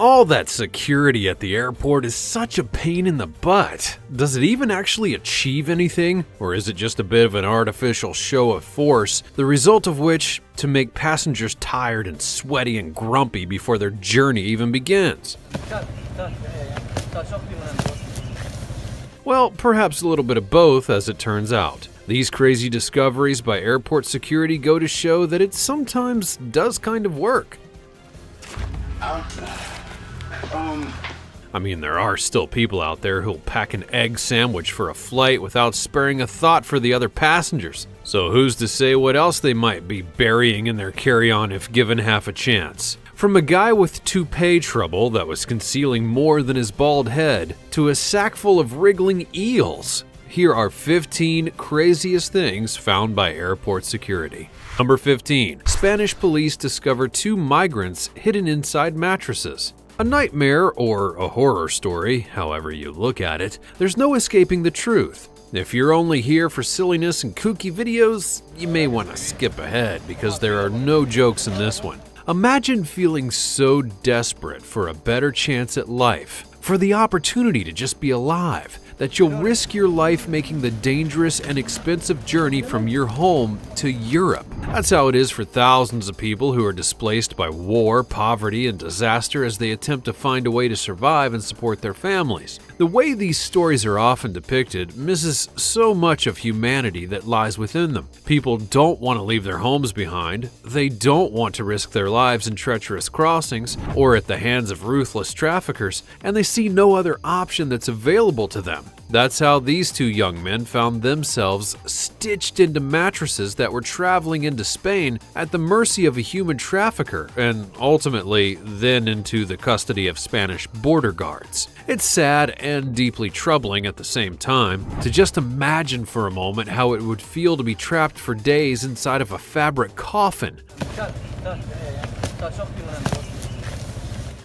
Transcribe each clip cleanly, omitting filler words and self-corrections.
All that security at the airport is such a pain in the butt. Does it even actually achieve anything? Or is it just a bit of an artificial show of force, the result of which to make passengers tired and sweaty and grumpy before their journey even begins? Well, perhaps a little bit of both, as it turns out. These crazy discoveries by airport security go to show that it sometimes does kind of work. I mean, there are still people out there who'll pack an egg sandwich for a flight without sparing a thought for the other passengers. So who's to say what else they might be burying in their carry-on if given half a chance? From a guy with toupee trouble that was concealing more than his bald head, to a sack full of wriggling eels. Here are 15 craziest things found by airport security. Number 15. Spanish police discover 2 migrants hidden inside mattresses. A nightmare or a horror story, however you look at it, there's no escaping the truth. If you're only here for silliness and kooky videos, you may want to skip ahead because there are no jokes in this one. Imagine feeling so desperate for a better chance at life, for the opportunity to just be alive, that you'll risk your life making the dangerous and expensive journey from your home to Europe. That's how it is for thousands of people who are displaced by war, poverty, and disaster as they attempt to find a way to survive and support their families. The way these stories are often depicted misses so much of humanity that lies within them. People don't want to leave their homes behind, they don't want to risk their lives in treacherous crossings or at the hands of ruthless traffickers, and they see no other option that's available to them. That's how these 2 young men found themselves stitched into mattresses that were traveling into Spain at the mercy of a human trafficker and ultimately then into the custody of Spanish border guards. It's sad and deeply troubling at the same time to just imagine for a moment how it would feel to be trapped for days inside of a fabric coffin.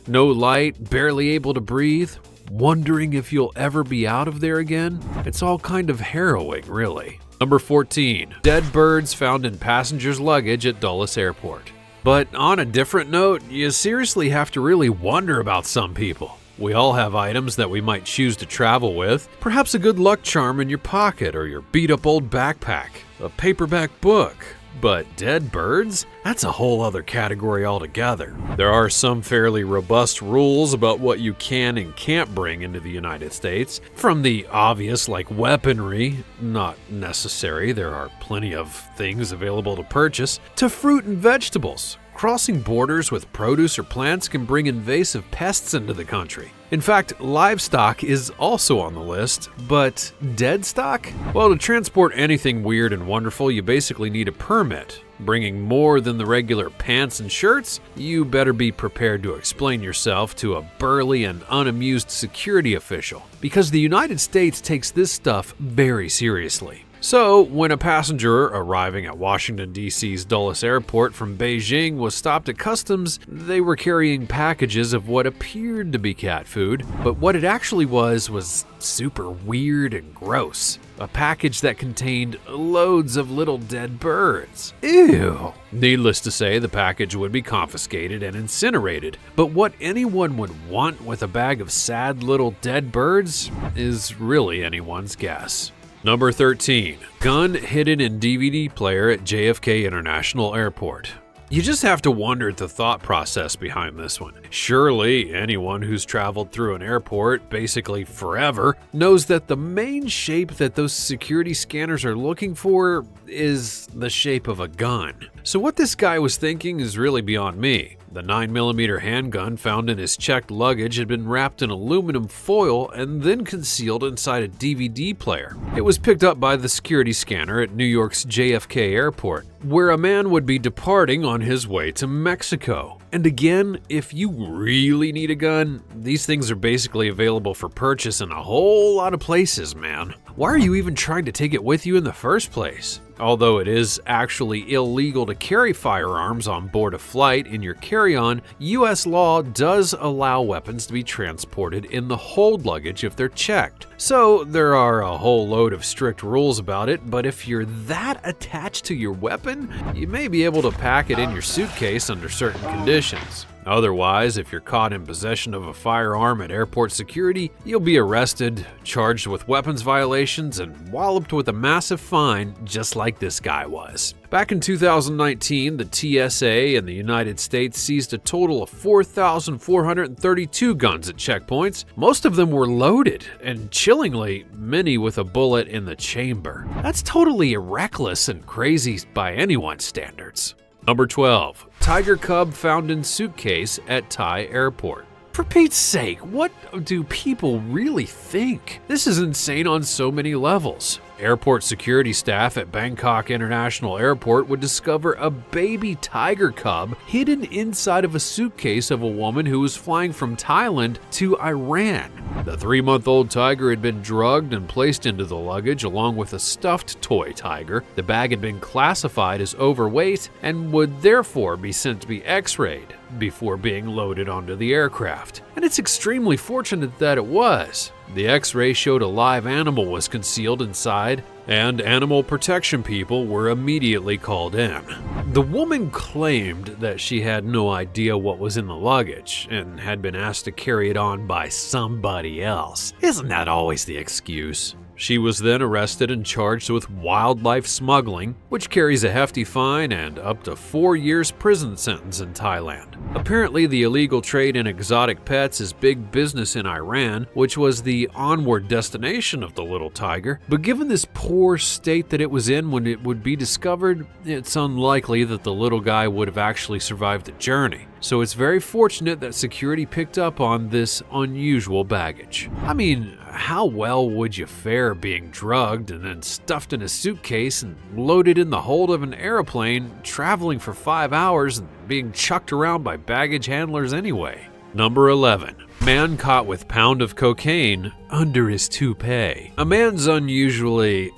No light, barely able to breathe, wondering if you'll ever be out of there again? It's all kind of harrowing, really. Number 14. Dead birds found in passengers' luggage at Dulles Airport. But on a different note, you seriously have to really wonder about some people. We all have items that we might choose to travel with, perhaps a good luck charm in your pocket or your beat-up old backpack, a paperback book. But dead birds? That's a whole other category altogether. There are some fairly robust rules about what you can and can't bring into the United States. From the obvious like weaponry, not necessary, there are plenty of things available to purchase, to fruit and vegetables. Crossing borders with produce or plants can bring invasive pests into the country. In fact, livestock is also on the list, but dead stock? Well, to transport anything weird and wonderful, you basically need a permit. Bringing more than the regular pants and shirts? You better be prepared to explain yourself to a burly and unamused security official, because the United States takes this stuff very seriously. So, when a passenger arriving at Washington, D.C.'s Dulles Airport from Beijing was stopped at customs, they were carrying packages of what appeared to be cat food, but what it actually was super weird and gross. A package that contained loads of little dead birds. Ew! Needless to say, the package would be confiscated and incinerated, but what anyone would want with a bag of sad little dead birds is really anyone's guess. Number 13. Gun hidden in DVD player at JFK International Airport. You just have to wonder at the thought process behind this one. Surely anyone who's traveled through an airport basically forever knows that the main shape that those security scanners are looking for is the shape of a gun. So what this guy was thinking is really beyond me. The 9mm handgun found in his checked luggage had been wrapped in aluminum foil and then concealed inside a DVD player. It was picked up by the security scanner at New York's JFK Airport, where a man would be departing on his way to Mexico. And again, if you really need a gun, these things are basically available for purchase in a whole lot of places, man. Why are you even trying to take it with you in the first place? Although it is actually illegal to carry firearms on board a flight in your carry-on, U.S. law does allow weapons to be transported in the hold luggage if they're checked. So there are a whole load of strict rules about it, but if you're that attached to your weapon, you may be able to pack it in your suitcase under certain conditions. Otherwise, if you're caught in possession of a firearm at airport security, you'll be arrested, charged with weapons violations, and walloped with a massive fine just like this guy was. Back in 2019, the TSA in the United States seized a total of 4,432 guns at checkpoints. Most of them were loaded, and chillingly, many with a bullet in the chamber. That's totally reckless and crazy by anyone's standards. Number 12. Tiger cub found in suitcase at Thai airport. For Pete's sake, what do people really think? This is insane on so many levels. Airport security staff at Bangkok International Airport would discover a baby tiger cub hidden inside of a suitcase of a woman who was flying from Thailand to Iran. The 3-month-old tiger had been drugged and placed into the luggage along with a stuffed toy tiger. The bag had been classified as overweight and would therefore be sent to be x-rayed before being loaded onto the aircraft. And it's extremely fortunate that it was. The x-ray showed a live animal was concealed inside, and animal protection people were immediately called in. The woman claimed that she had no idea what was in the luggage and had been asked to carry it on by somebody else. Isn't that always the excuse? She was then arrested and charged with wildlife smuggling, which carries a hefty fine and up to 4 years prison sentence in Thailand. Apparently, the illegal trade in exotic pets is big business in Iran, which was the onward destination of the little tiger. But given this poor state that it was in when it would be discovered, it's unlikely that the little guy would have actually survived the journey. So it's very fortunate that security picked up on this unusual baggage. I mean, how well would you fare being drugged and then stuffed in a suitcase and loaded in the hold of an airplane, traveling for 5 hours and being chucked around by baggage handlers anyway? Number 11. Man caught with pound of cocaine under his toupee. A man's unusually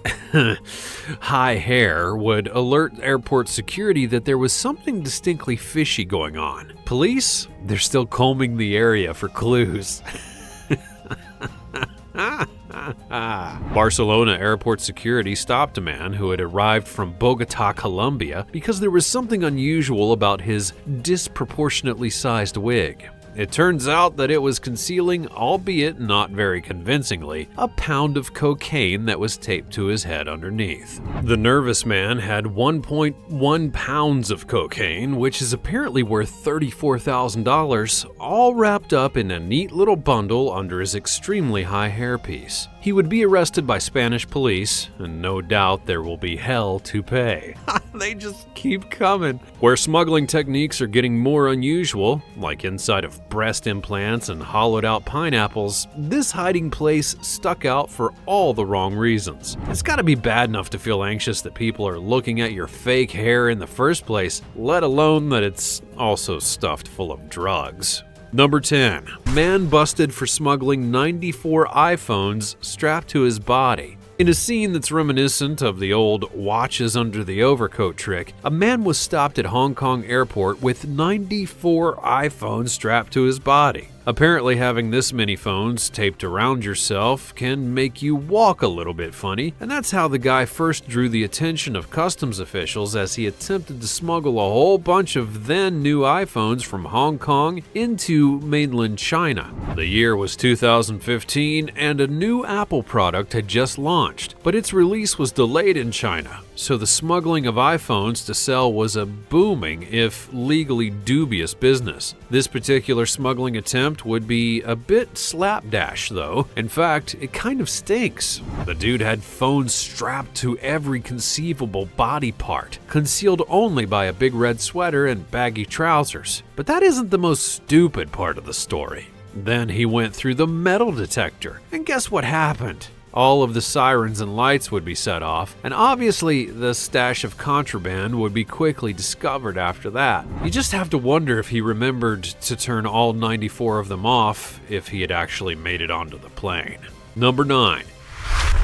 high hair would alert airport security that there was something distinctly fishy going on. Police, they're still combing the area for clues. Barcelona airport security stopped a man who had arrived from Bogota, Colombia, because there was something unusual about his disproportionately sized wig. It turns out that it was concealing, albeit not very convincingly, a pound of cocaine that was taped to his head underneath. The nervous man had 1.1 pounds of cocaine, which is apparently worth $34,000, all wrapped up in a neat little bundle under his extremely high hairpiece. He would be arrested by Spanish police, and no doubt there will be hell to pay. They just keep coming. Where smuggling techniques are getting more unusual, like inside of breast implants and hollowed out pineapples, this hiding place stuck out for all the wrong reasons. It's gotta be bad enough to feel anxious that people are looking at your fake hair in the first place, let alone that it's also stuffed full of drugs. Number 10. Man busted for smuggling 94 iPhones strapped to his body. In a scene that's reminiscent of the old watches under the overcoat trick, a man was stopped at Hong Kong airport with 94 iPhones strapped to his body. Apparently, having this many phones taped around yourself can make you walk a little bit funny, and that's how the guy first drew the attention of customs officials as he attempted to smuggle a whole bunch of then new iPhones from Hong Kong into mainland China. The year was 2015, and a new Apple product had just launched, but its release was delayed in China. So the smuggling of iPhones to sell was a booming, if legally dubious, business. This particular smuggling attempt would be a bit slapdash though. In fact, it kind of stinks. The dude had phones strapped to every conceivable body part, concealed only by a big red sweater and baggy trousers. But that isn't the most stupid part of the story. Then he went through the metal detector, and guess what happened? All of the sirens and lights would be set off, and obviously the stash of contraband would be quickly discovered after that. You just have to wonder if he remembered to turn all 94 of them off if he had actually made it onto the plane. Number 9.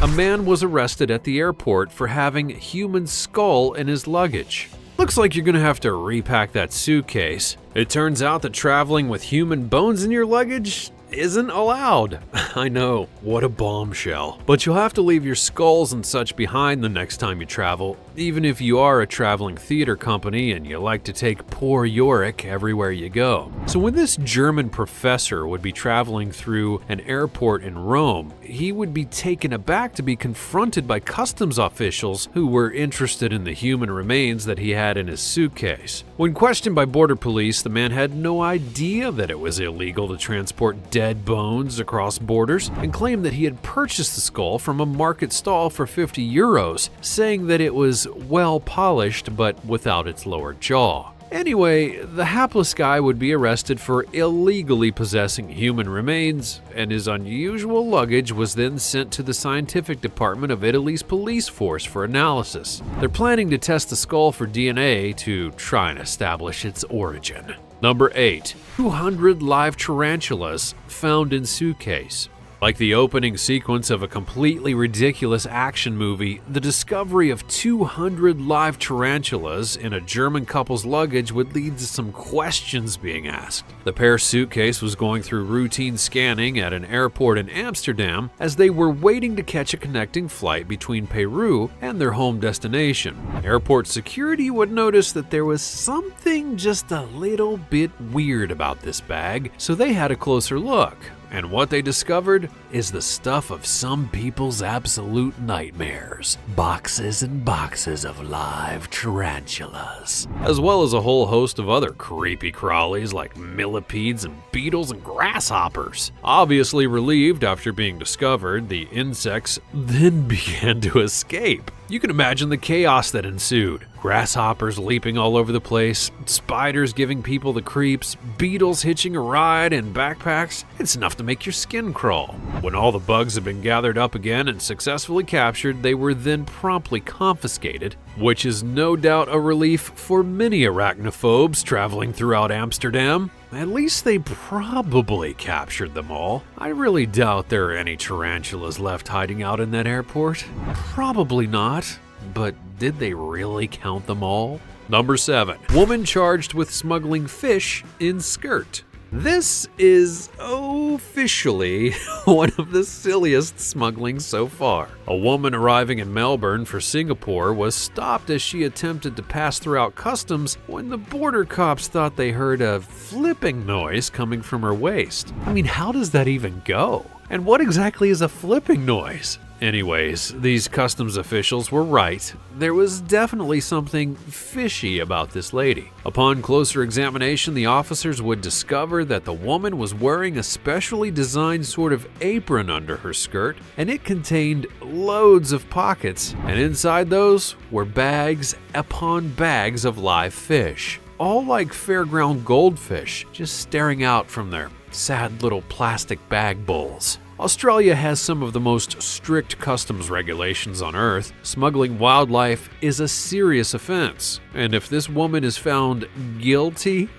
A man was arrested at the airport for having human skull in his luggage. Looks like you're gonna have to repack that suitcase. It turns out that traveling with human bones in your luggage isn't allowed. I know, what a bombshell. But you'll have to leave your skulls and such behind the next time you travel, even if you are a traveling theater company and you like to take poor Yorick everywhere you go. So when this German professor would be traveling through an airport in Rome, he would be taken aback to be confronted by customs officials who were interested in the human remains that he had in his suitcase. When questioned by border police, the man had no idea that it was illegal to transport dead bones across borders and claimed that he had purchased the skull from a market stall for 50 euros, saying that it was well polished but without its lower jaw. Anyway, the hapless guy would be arrested for illegally possessing human remains, and his unusual luggage was then sent to the scientific department of Italy's police force for analysis. They're planning to test the skull for DNA to try and establish its origin. Number 8. 200 live tarantulas found in suitcase. Like the opening sequence of a completely ridiculous action movie, the discovery of 200 live tarantulas in a German couple's luggage would lead to some questions being asked. The pair's suitcase was going through routine scanning at an airport in Amsterdam as they were waiting to catch a connecting flight between Peru and their home destination. Airport security would notice that there was something just a little bit weird about this bag, so they had a closer look. And what they discovered is the stuff of some people's absolute nightmares. Boxes and boxes of live tarantulas. As well as a whole host of other creepy crawlies like millipedes and beetles and grasshoppers. Obviously relieved after being discovered, the insects then began to escape. You can imagine the chaos that ensued. Grasshoppers leaping all over the place, spiders giving people the creeps, beetles hitching a ride in backpacks. It's enough to make your skin crawl. When all the bugs had been gathered up again and successfully captured, they were then promptly confiscated, which is no doubt a relief for many arachnophobes traveling throughout Amsterdam. At least they probably captured them all. I really doubt there are any tarantulas left hiding out in that airport. Probably not. But did they really count them all? Number 7. Woman charged with smuggling fish in skirt. This is officially one of the silliest smugglings so far. A woman arriving in Melbourne for Singapore was stopped as she attempted to pass throughout customs when the border cops thought they heard a flipping noise coming from her waist. I mean, how does that even go? And what exactly is a flipping noise? Anyways, these customs officials were right. There was definitely something fishy about this lady. Upon closer examination, the officers would discover that the woman was wearing a specially designed sort of apron under her skirt, and it contained loads of pockets, and inside those were bags upon bags of live fish. All like fairground goldfish, just staring out from their sad little plastic bag bowls. Australia has some of the most strict customs regulations on Earth. Smuggling wildlife is a serious offense, and if this woman is found guilty,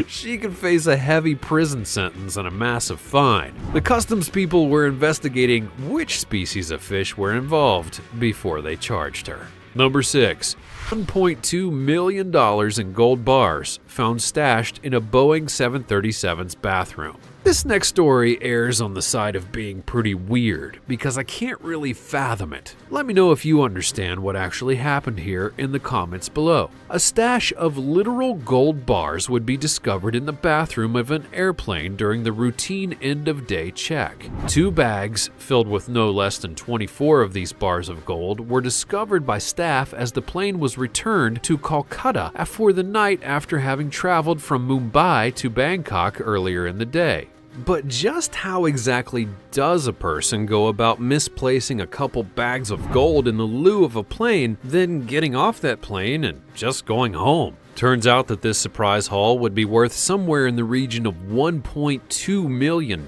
she could face a heavy prison sentence and a massive fine. The customs people were investigating which species of fish were involved before they charged her. Number 6. $1.2 million in gold bars found stashed in a Boeing 737's bathroom. This next story errs on the side of being pretty weird because I can't really fathom it. Let me know if you understand what actually happened here in the comments below. A stash of literal gold bars would be discovered in the bathroom of an airplane during the routine end-of-day check. 2 bags filled with no less than 24 of these bars of gold were discovered by staff as the plane was returned to Kolkata for the night after having traveled from Mumbai to Bangkok earlier in the day. But just how exactly does a person go about misplacing a couple bags of gold in the loo of a plane, then getting off that plane and just going home? Turns out that this surprise haul would be worth somewhere in the region of $1.2 million.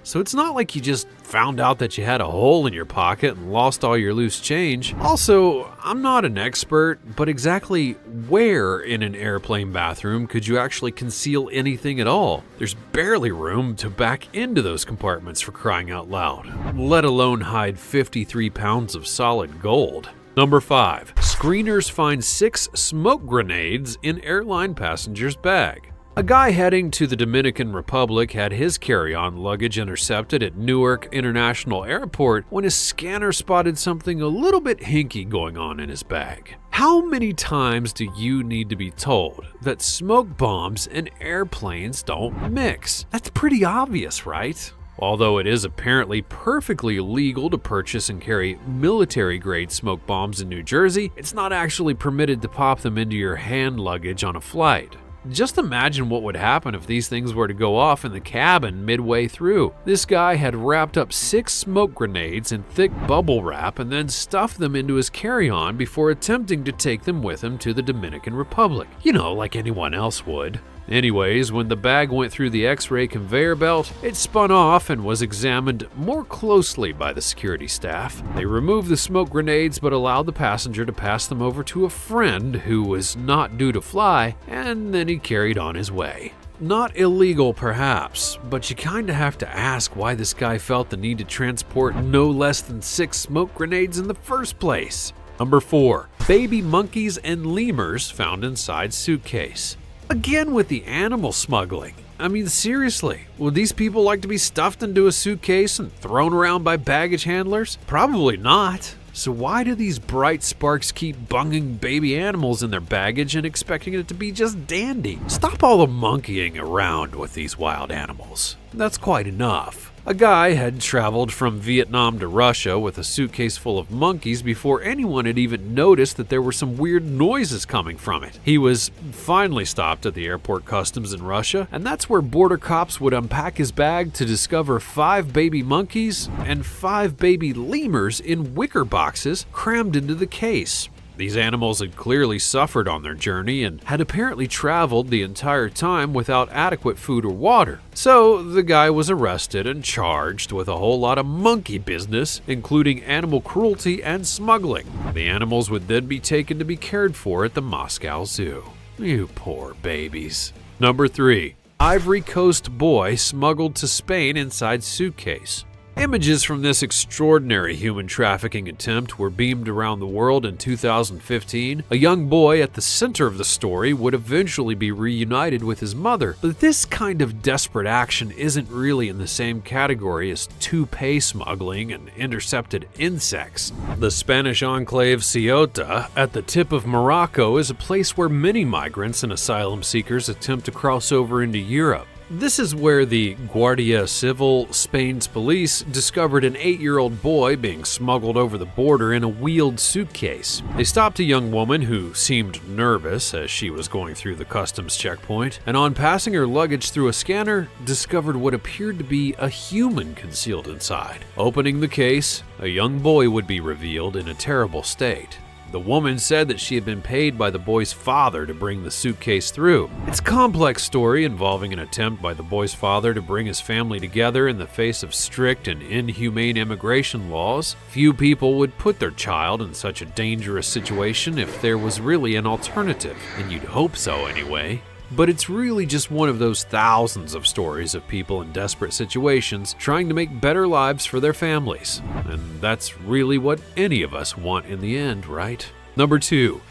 So it's not like you just found out that you had a hole in your pocket and lost all your loose change. Also, I'm not an expert, but exactly where in an airplane bathroom could you actually conceal anything at all? There's barely room to back into those compartments, for crying out loud, let alone hide 53 pounds of solid gold. Number 5. Screeners find 6 smoke grenades in airline passenger's bag. A guy heading to the Dominican Republic had his carry-on luggage intercepted at Newark International Airport when his scanner spotted something a little bit hinky going on in his bag. How many times do you need to be told that smoke bombs and airplanes don't mix? That's pretty obvious, right? Although it is apparently perfectly legal to purchase and carry military-grade smoke bombs in New Jersey, it's not actually permitted to pop them into your hand luggage on a flight. Just imagine what would happen if these things were to go off in the cabin midway through. This guy had wrapped up 6 smoke grenades in thick bubble wrap and then stuffed them into his carry-on before attempting to take them with him to the Dominican Republic. You know, like anyone else would. Anyways, when the bag went through the X-ray conveyor belt, it spun off and was examined more closely by the security staff. They removed the smoke grenades but allowed the passenger to pass them over to a friend who was not due to fly, and then he carried on his way. Not illegal perhaps, but you kinda have to ask why this guy felt the need to transport no less than 6 smoke grenades in the first place. Number 4. Baby monkeys and lemurs found inside suitcase. Again with the animal smuggling. I mean, seriously, would these people like to be stuffed into a suitcase and thrown around by baggage handlers? Probably not. So why do these bright sparks keep bunging baby animals in their baggage and expecting it to be just dandy? Stop all the monkeying around with these wild animals. That's quite enough. A guy had traveled from Vietnam to Russia with a suitcase full of monkeys before anyone had even noticed that there were some weird noises coming from it. He was finally stopped at the airport customs in Russia, and that's where border cops would unpack his bag to discover 5 baby monkeys and 5 baby lemurs in wicker boxes crammed into the case. These animals had clearly suffered on their journey and had apparently traveled the entire time without adequate food or water. So the guy was arrested and charged with a whole lot of monkey business, including animal cruelty and smuggling. The animals would then be taken to be cared for at the Moscow Zoo. You poor babies. Number 3. Ivory Coast boy smuggled to Spain inside suitcase. Images from this extraordinary human trafficking attempt were beamed around the world in 2015. A young boy at the center of the story would eventually be reunited with his mother, but this kind of desperate action isn't really in the same category as toupee smuggling and intercepted insects. The Spanish enclave Ceuta, at the tip of Morocco, is a place where many migrants and asylum seekers attempt to cross over into Europe. This is where the Guardia Civil, Spain's police, discovered an 8-year-old boy being smuggled over the border in a wheeled suitcase. They stopped a young woman who seemed nervous as she was going through the customs checkpoint, and on passing her luggage through a scanner, discovered what appeared to be a human concealed inside. Opening the case, a young boy would be revealed in a terrible state. The woman said that she had been paid by the boy's father to bring the suitcase through. It's a complex story involving an attempt by the boy's father to bring his family together in the face of strict and inhumane immigration laws. Few people would put their child in such a dangerous situation if there was really an alternative, and you'd hope so anyway. But it's really just one of those thousands of stories of people in desperate situations trying to make better lives for their families. And that's really what any of us want in the end, right? Number 2.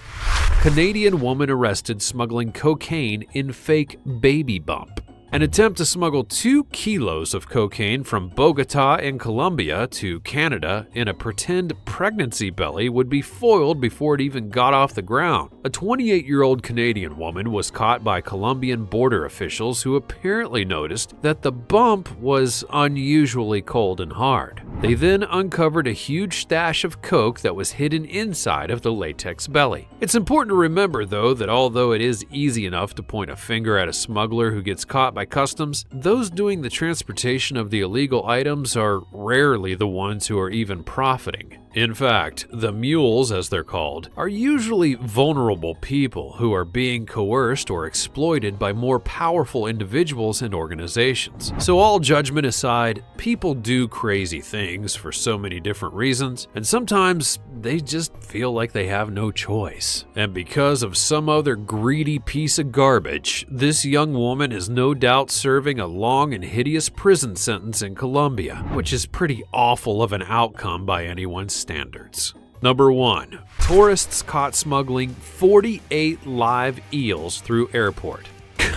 Canadian woman arrested smuggling cocaine in fake baby bump. An attempt to smuggle 2 kilos of cocaine from Bogota in Colombia to Canada in a pretend pregnancy belly would be foiled before it even got off the ground. A 28-year-old Canadian woman was caught by Colombian border officials who apparently noticed that the bump was unusually cold and hard. They then uncovered a huge stash of coke that was hidden inside of the latex belly. It's important to remember, though, that although it is easy enough to point a finger at a smuggler who gets caught by customs, those doing the transportation of the illegal items are rarely the ones who are even profiting. In fact, the mules, as they're called, are usually vulnerable people who are being coerced or exploited by more powerful individuals and organizations. So all judgment aside, people do crazy things for so many different reasons, and sometimes they just feel like they have no choice. And because of some other greedy piece of garbage, this young woman is no doubt serving a long and hideous prison sentence in Colombia, which is pretty awful of an outcome by anyone's standards. Number 1. Tourists caught smuggling 48 live eels through airport.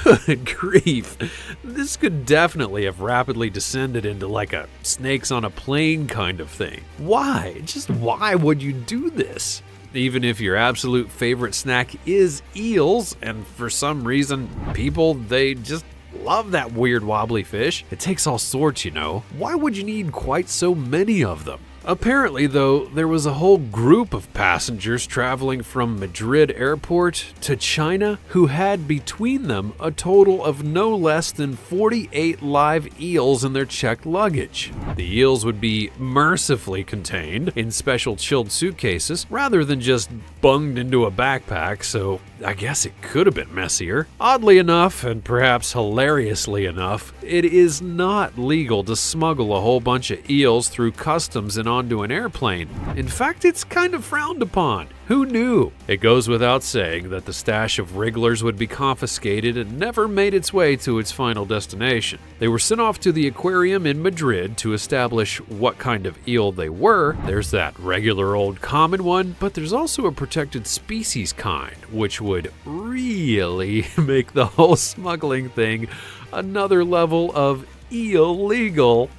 Good grief. This could definitely have rapidly descended into like a snakes on a plane kind of thing. Why? Just why would you do this? Even if your absolute favorite snack is eels, and for some reason people, they just love that weird wobbly fish. It takes all sorts, you know. Why would you need quite so many of them? Apparently, though, there was a whole group of passengers traveling from Madrid airport to China who had between them a total of no less than 48 live eels in their checked luggage. The eels would be mercifully contained in special chilled suitcases rather than just bunged into a backpack, so I guess it could have been messier. Oddly enough, and perhaps hilariously enough, it is not legal to smuggle a whole bunch of eels through customs and onto an airplane. In fact, it's kind of frowned upon. Who knew? It goes without saying that the stash of wrigglers would be confiscated and never made its way to its final destination. They were sent off to the aquarium in Madrid to establish what kind of eel they were. There's that regular old common one, but there's also a protected species kind, which would really make the whole smuggling thing another level of illegal.